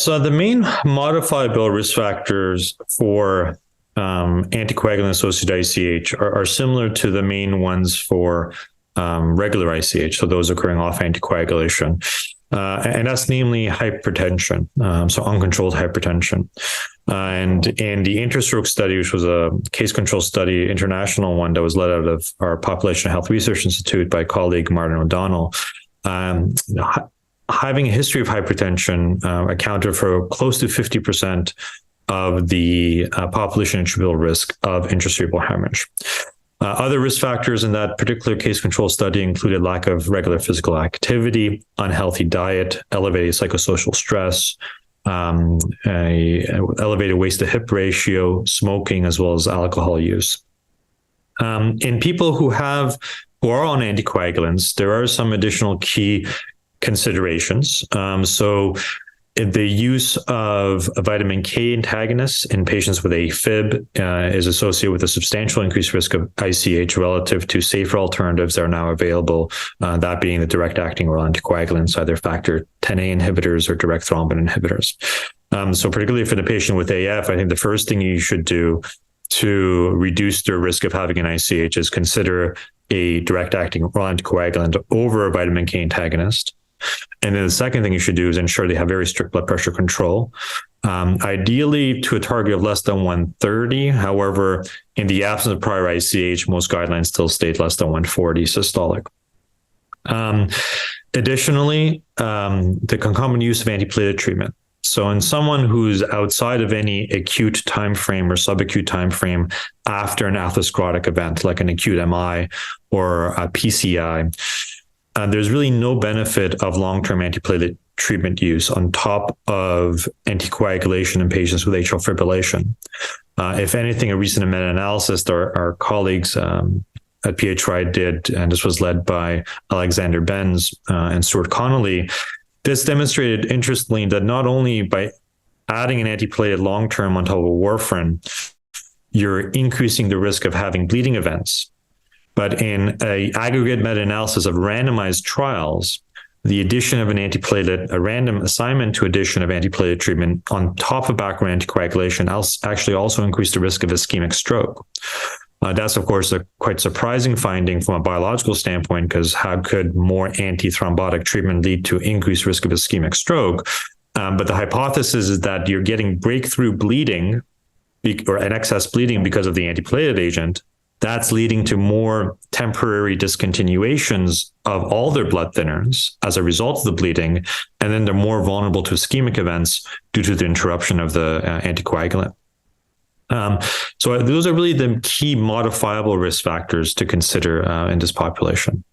So the main modifiable risk factors for anticoagulant-associated ICH are similar to the main ones for regular ICH, so those occurring off anticoagulation. And that's namely hypertension, so uncontrolled hypertension. And in the INTERSTROKE study, which was a case control study, international one that was led out of our Population Health Research Institute by colleague Martin O'Donnell, having a history of hypertension accounted for close to 50% of the population attributable risk of intracerebral hemorrhage. Other risk factors in that particular case control study included lack of regular physical activity, unhealthy diet, elevated psychosocial stress, elevated waist to hip ratio, smoking, as well as alcohol use. In people who are on anticoagulants, there are some additional key considerations. So the use of a vitamin K antagonists in patients with AFib is associated with a substantial increased risk of ICH relative to safer alternatives that are now available, that being the direct-acting oral anticoagulants, either factor Xa inhibitors or direct thrombin inhibitors. So particularly for the patient with AF, I think the first thing you should do to reduce their risk of having an ICH is consider a direct-acting oral anticoagulant over a vitamin K antagonist. And then the second thing you should do is ensure they have very strict blood pressure control, ideally to a target of less than 130. However, in the absence of prior ICH, most guidelines still state less than 140 systolic. Additionally, the concomitant use of antiplatelet treatment. So in someone who's outside of any acute time frame or subacute time frame after an atherosclerotic event, like an acute MI or a PCI, there's really no benefit of long-term antiplatelet treatment use on top of anticoagulation in patients with atrial fibrillation. If anything, a recent meta-analysis our colleagues at PHY did, and this was led by Alexander Benz and Stuart Connolly, this demonstrated, interestingly, that not only by adding an antiplatelet long-term on top of warfarin, you're increasing the risk of having bleeding events. But in an aggregate meta-analysis of randomized trials, the addition of an antiplatelet, a random assignment to addition of antiplatelet treatment on top of background anticoagulation actually also increased the risk of ischemic stroke. That's, of course, a quite surprising finding from a biological standpoint, because how could more antithrombotic treatment lead to increased risk of ischemic stroke? But the hypothesis is that you're getting breakthrough bleeding or an excess bleeding because of the antiplatelet agent. That's leading to more temporary discontinuations of all their blood thinners as a result of the bleeding, and then they're more vulnerable to ischemic events due to the interruption of the anticoagulant. So those are really the key modifiable risk factors to consider in this population.